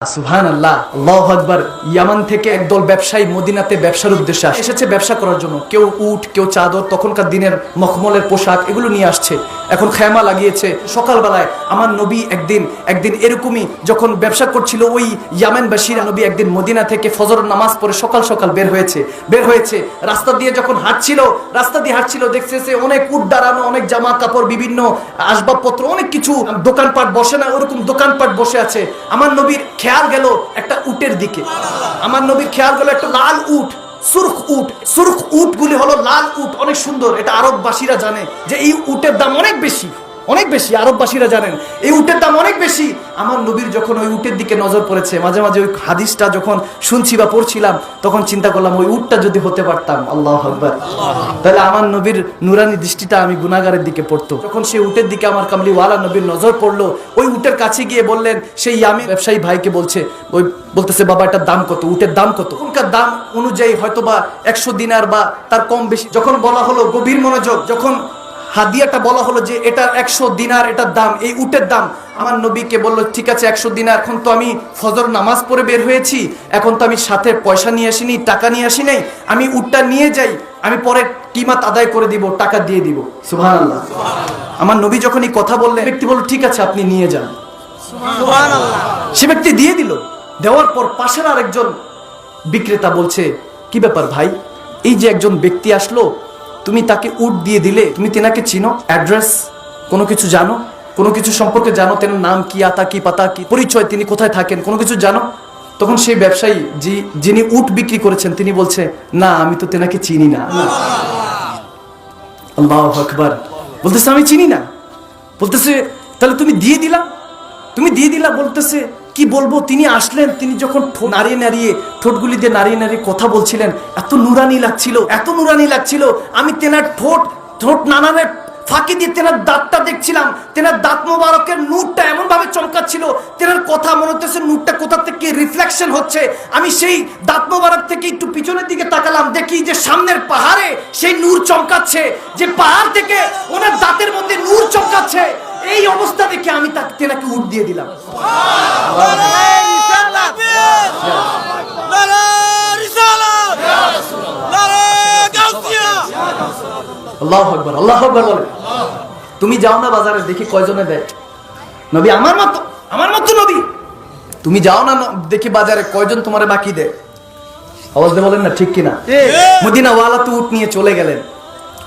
সুবহানাল্লাহ, আল্লাহু আকবার। ইয়ামান থেকে একদল ব্যবসায়ী মদিনাতে ব্যবসার উদ্দেশ্যে এসেছে, ব্যবসা করার জন্য। কেউ উট, কেউ চাদর, তখনকার দিনের মখমলের পোশাক এগুলো নিয়ে আসছে। এখন খেমা লাগিয়েছে। সকালবেলায় আমার নবী একদিন এরকমই যখন ব্যবসা করছিল, ওই ইয়ামানবাসীরা, নবী একদিন মদিনা থেকে ফজর নামাজ পড়ে সকাল সকাল বের হয়েছে। রাস্তা দিয়ে যখন হাঁটছিল দেখতেছে অনেক উট দাঁড়ানো, অনেক জামা কাপড়, বিভিন্ন আসবাবপত্র, অনেক কিছু দোকানপাট বসে না ওরকম দোকানপাট বসে আছে। আমার নবীর খেয়াল গেল একটা উটের দিকে। আমার নবীর খেয়াল গেল একটা লাল উট, সুরখ উট গুলি হলো লাল উট, অনেক সুন্দর। এটা আরববাসীরা জানে যে এই উটের দাম অনেক বেশি। আরববাসীরা জানেন এই উটের দাম অনেক বেশি। আমার নবীর যখন ওই উটের দিকে নজর পড়েছে, মাঝে মাঝে ওই হাদিসটা যখন শুনছি বা পড়ছিলাম, তখন চিন্তা করলাম ওই উটটা যদি হতে পারতাম, আল্লাহু আকবার, তাহলে আমার নবীর নুরানি দৃষ্টিটা আমি গুনাহগারের দিকে পড়তো। যখন সেই উটের দিকে আমার কামলিওয়ালা নবীর নজর পড়লো, ওই উটের কাছে গিয়ে বললেন, সেই ইয়ামি ব্যবসায়ী ভাইকে বলতেছে বাবা এটার দাম কত, উটের দাম কত? ওখানকার দাম অনুযায়ী হয়তো বা 100 দিনার বা তার কম বেশি। যখন বলা হলো, গভীর মনোযোগ, যখন হাদিয়াটা বলা হলো যে এটা 100 দিনার, এটার দাম, এই উটের দাম, আমার নবীকে বললো ঠিক আছে 100 দিনার। এখন তো আমি ফজর নামাজ পড়ে বের হয়েছি, এখন তো আমি সাথে পয়সা নিয়ে আসিনি, টাকা নিয়ে আসি নাই, আমি উটটা নিয়ে যাই, আমি পরে কিমাত আদায় করে দিব, টাকা দিয়ে দিব। সুবহানাল্লাহ। আমার নবী যখন এই কথা বললেন, ব্যক্তি বলল ঠিক আছে আপনি নিয়ে যান। সুবহানাল্লাহ। সে ব্যক্তি দিয়ে দিল। দেওয়ার পর পাশের আরেকজন বিক্রেতা বলছে, কি ব্যাপার ভাই, এই যে একজন ব্যক্তি আসলো, তুমি তাকে উট দিয়ে দিলে, তুমি তেনাকে চিনো, অ্যাড্রেস কোনো কিছু জানো, কোনো কিছু সম্পর্কে জানো, তেনার নাম কি, আতা কি, পাতা কি, পরিচয়, তিনি কোথায় থাকেন, কোনো কিছু জানো? তখন সেই ব্যবসায়ী যিনি উট বিক্রি করেছেন তিনি বলছে, না আমি তো তেনাকে চিনি না। আল্লাহু আকবার। বলতেছে আমি চিনি না। বলতেছে তাহলে তুমি দিয়ে দিলা? বলতেছে কি বলবো, তিনি আসলেন, তিনি যখন ঠোঁটগুলি দিয়ে নাড়িয়ে কথা বলছিলেন, এত নুরানি লাগছিল, আমি তেনার ঠোঁট নানানের ফাঁকি দিয়ে তেনার দাঁতটা দেখছিলাম, তেনার দাঁত মোবারকের নূরটা এমন ভাবে চমকাচ্ছিল, তেনার কথা মনে হচ্ছে নূরটা কোথা থেকে রিফ্লেকশন হচ্ছে। আমি সেই দাঁত মোবারক থেকে একটু পিছনের দিকে তাকালাম, দেখি যে সামনের পাহাড়ে সেই নূর চমকাচ্ছে, যে পাহাড় থেকে ওনার দাঁতের মধ্যে নূর চমকাচ্ছে। এই অবস্থা দেখে আমি তেনাকে উট দিয়ে দিলাম। আল্লাহু আকবার, আল্লাহু আকবার বলে। তুমি যাও না বাজারে, দেখি কয়জনে দেয়। নবী আমার মতো নবী, তুমি যাও না দেখি বাজারে কয়জন তোমারে বাকি দেয়। আওয়াজ দিয়ে বলেন না ঠিক কিনা? মদিনা ওয়ালা তো উট নিয়ে চলে গেলেন।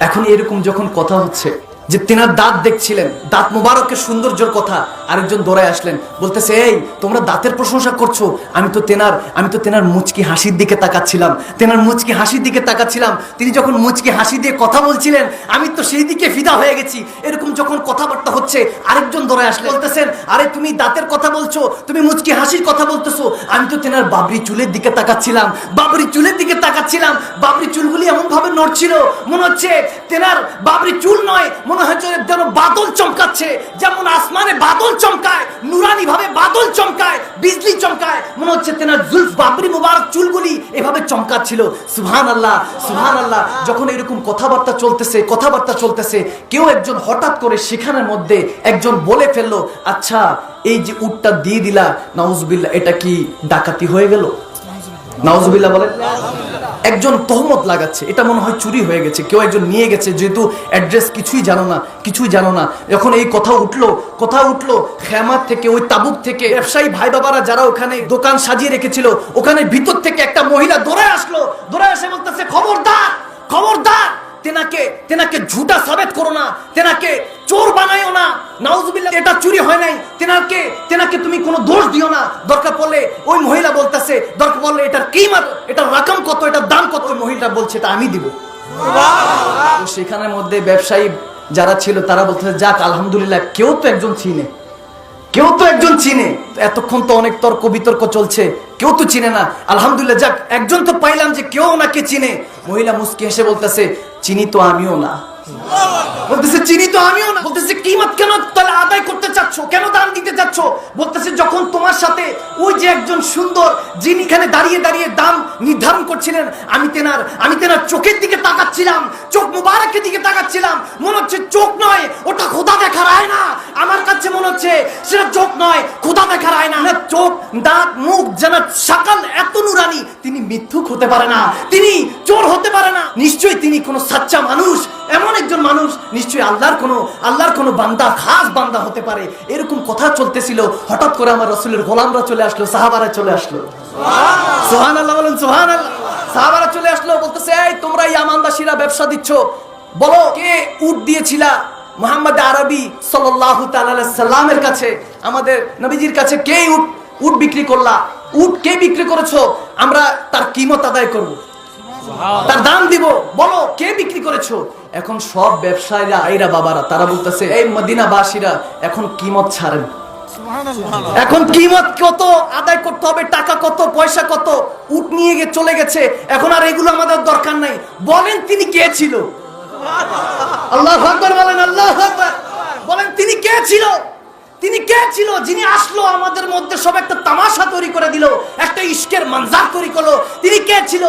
এখন এরকম যখন কথা হচ্ছে যে তেনার দাঁত দেখছিলেন, দাঁত মোবারকের সৌন্দর্যের কথা, আরেকজন দৌড়ায় আসলেন, বলতেছে এই তোমরা দাঁতের প্রশংসা করছো, আমি তো তেনার মুচকি হাসির দিকে তাকাচ্ছিলাম। তিনি যখন মুচকি হাসি দিয়ে কথা বলছিলেন, আমি তো সেই দিকে ফিদা হয়ে গেছি। এরকম যখন কথাবার্তা হচ্ছে, আরেকজন দৌড়ায় আসলেন, বলতেছেন আরে তুমি দাঁতের কথা বলছো, তুমি মুচকি হাসির কথা বলতেছো, আমি তো তেনার বাবরি চুলের দিকে তাকাচ্ছিলাম। বাবরি চুলগুলি এমন ভাবে নড়ছিল, মনে হচ্ছে তেনার বাবরি চুল নয়, মনে হচ্ছে যেন বাদল চমকাচ্ছে, যেমন আসমানে বাদল চমকায়, নুরানি ভাবে বাদল চমকায়, বিজলি চমকায়, মনে হচ্ছে তেনার জুলফ বাবরি মুবারক চুলগুলি এভাবে চমকাচ্ছিল। সুবহানাল্লাহ, সুবহানাল্লাহ। যখন এরকম কথাবার্তা চলতেছে, কেউ একজন হঠাৎ করে সেখানের মধ্যে একজন বলে ফেললো, আচ্ছা এই যে উটটা দিয়ে দিলা, নাউজুবিল্লাহ, এটা কি ডাকাতি হয়ে গেল? নাউজুবিল্লাহ বলেন। একজন তহমত লাগাচ্ছে, এটা মনে হয় চুরি হয়ে গেছে, কেউ একজন নিয়ে গেছে, যেহেতু অ্যাড্রেস কিছুই জানো না। যখন এই কথা উঠলো খেমার থেকে, ওই তাবুক থেকে, ব্যবসায়ী ভাই বাবারা যারা ওখানে দোকান সাজিয়ে রেখেছিল, ওখানে ভিতর থেকে একটা মহিলা দৌড়ে এসে বলতেছে, খবরদার তেনাকে ঝুটা সাবেত করো না, তেনাকে চোর বানাইও না, নাউজুবিল্লাহ, এটা চুরি হয় নাই, তেনাকে তুমি কোনো দোষ দিও না। দরকার পড়লে ওই মহিলা বলতেছে, দরকার পড়লে এটার কিমাত, এটার রকম কত, এটার দাম কত, মহিলা বলছে এটা আমি দিব। সেখানের মধ্যে ব্যবসায়ী যারা ছিল তারা বলতেছে, যাক আলহামদুলিল্লাহ, কেউ তো একজন চিনে। এতক্ষণ তো অনেক তর্ক বিতর্ক চলছে, কেউ তো চিনে না, আলহামদুলিল্লাহ, যাক একজন তো পাইলাম যে কেউ ওনাকে চিনে। মহিলা মুস্কি হেসে বলতেছে, চিনি তো আমিও না, বলতেছে চিনি তো আমিও না। বলতেছে কিমত কেন তাহলে আদায় করতে চাচ্ছ, কেন দান দিতে চাচ্ছ? বলতেছে যখন তোমার সাথে ওই যে একজন সুন্দর যিনি এখানে দাঁড়িয়ে দাঁড়িয়ে দাম নির্ধারণ করছিলেন, আমি তেনার চোখের দিকে তাকাচ্ছিলাম, চোখ মুবারকের দিকে তাকাচ্ছিলাম। মনে হচ্ছে চোখ নয়, ওটা খোদা দেখার আয়না। আমার কাছে মনে হচ্ছে সেটা চোখ নয়, খোদা দেখার আয়না। চোখ, দাঁত, মুখ, যেন সকাল এত নুরানি, তিনি মিথ্যুক হতে পারে না, তিনি চোর হতে পারে না। নিশ্চয়ই তিনি কোনো সাচ্চা মানুষ, এমন একজন মানুষ, নিশ্চয়ই আল্লাহর কোনো বান্দা, খাস বান্দা হতে পারে। এরকম কথা চলতেছিল, হঠাৎ করে আমার রাসূলের গোলামরা চলে আসলো, সাহাবারা চলে আসলো। সুবহানাল্লাহ বলেন, সুবহানাল্লাহ। সাহাবারা চলে আসলো, বলতেছে এই তোমরা ইয়ামানবাসীরা ব্যবসা দিচ্ছ, বলো কে উট দিয়েছিলা মুহাম্মদ আরবি সাল্লাল্লাহু তাআলা আলাইহি সাল্লামের কাছে, আমাদের নবীজির কাছে কে উট বিক্রি করলা? উট কে বিক্রি করেছো? আমরা তার কিমত আদায় করব, তার দাম দিব, বলো কে বিক্রি করেছো? এখন সব ব্যবসায়ীরা, আইরা বাবারা, তারা বলতেছে এই মদিনাবাসীরা এখন কিমত ছাড়েন, এখন কিমত কত আদায় করতে হবে, টাকা কত, পয়সা কত, উট নিয়ে গিয়ে চলে গেছে, এখন আর এগুলো আমাদের দরকার নাই। বলেন তিনি কে ছিল? আল্লাহু আকবার বলেন, আল্লাহু আকবার বলেন। তিনি কে ছিল? তিনি কে ছিল যিনি আসলো আমাদের মধ্যে সব একটা তামাশা তৈরি করে দিল, একটা ইশকের মঞ্জার তৈরি করলো? তিনি কে ছিল?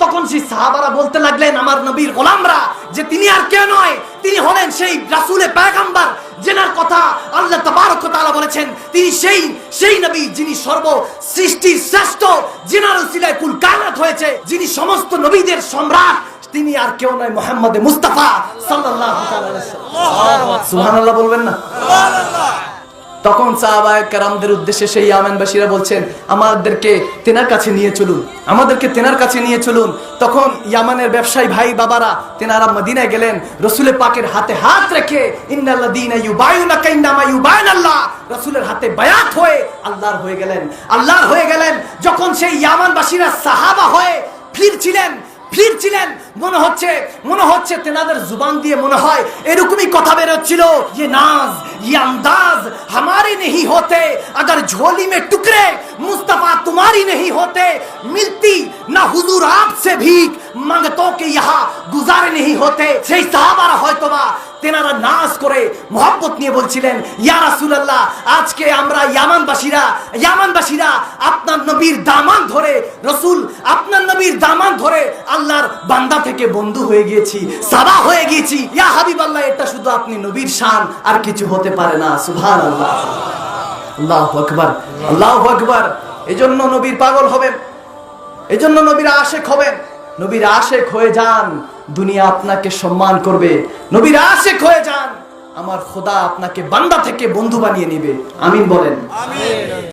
তখন সেই সাহাবারা বলতে লাগলেন, আমার নবীর গোলামরা, যে তিনি আর কে নয়, তিনি হলেন সেই রাসূলে পয়গম্বর, যেনার কথা আল্লাহ তাবারক ওয়া তাআলা বলেছেন তিনি সেই নবী যিনি সর্ব সৃষ্টির শ্রেষ্ঠ, যিনার উসিলায় কুল কায়নাত হয়েছে, যিনি সমস্ত নবীদের সম্রাট, তিনি আর কেউ নয়, মুহাম্মদ মুস্তাফা সাল্লাল্লাহু তাআলা আলাইহি ওয়াসাল্লাম। সুবহানাল্লাহ বলবেন না? সুবহানাল্লাহ। তখন সাহাবায়ে কেরামদের উদ্দেশ্যে সেই ইয়ামানবাসীরা বলছেন, আমাদেরকে তেনার কাছে নিয়ে চলুন, আমাদেরকে তেনার কাছে নিয়ে চলুন। তখন ইয়ামানের ব্যবসায়ী ভাই বাবারা তেনারা মদিনায় গেলেন, রাসূলের পাকের হাতে হাত রেখে, ইন্নাল্লাযীনা ইউবায়ুনাকা ইন্নামা ইউবায়ুনাল্লাহ, রাসূলের হাতে বায়াত হয়ে আল্লাহর হয়ে গেলেন। যখন সেই ইয়ামানবাসীরা সাহাবা হয়ে ফিরছিলেন, মনে হচ্ছে তেনাদের জুবান দিয়ে মনে হয় এরকমই কথা বের হচ্ছিল, ये नाज ये अंदाज हमारे नहीं होते, अगर झोली में टुकड़े मुस्तफा तुम्हारी नहीं होते, मिलती ना हुजूर आपसे भीख मांगतों के यहाँ गुजारे नहीं होते। সেই সাহাবারা হয়তোবা তেনারা নাজ করে মোহাব্বত নিয়ে বলছিলেন, ইয়া রাসূলুল্লাহ, আজকে আমরা ইয়ামানবাসীরা আপনার নবীর দামান ধরে, রাসূল আপনার নবীর দামান ধরে আল্লাহর বান্দা থেকে বন্ধু হয়ে গিয়েছি, সাবা হয়ে গিয়েছি। ইয়া হাবিবাল্লাহ, এটা শুধু আপনি নবীর শান, আর কিছু হতে পারে না। সুবহানাল্লাহ, আল্লাহু আকবার, আল্লাহু আকবার। এজন্য নবীর পাগল হবেন, এজন্য নবীর আশিক হবেন। নবীর আশিক হয়ে যান, দুনিয়া আপনাকে সম্মান করবে। নবীর আশিক হয়ে যান, আমার খোদা আপনাকে বান্দা থেকে বন্ধু বানিয়ে নেবে। আমিন বলেন। আমিন।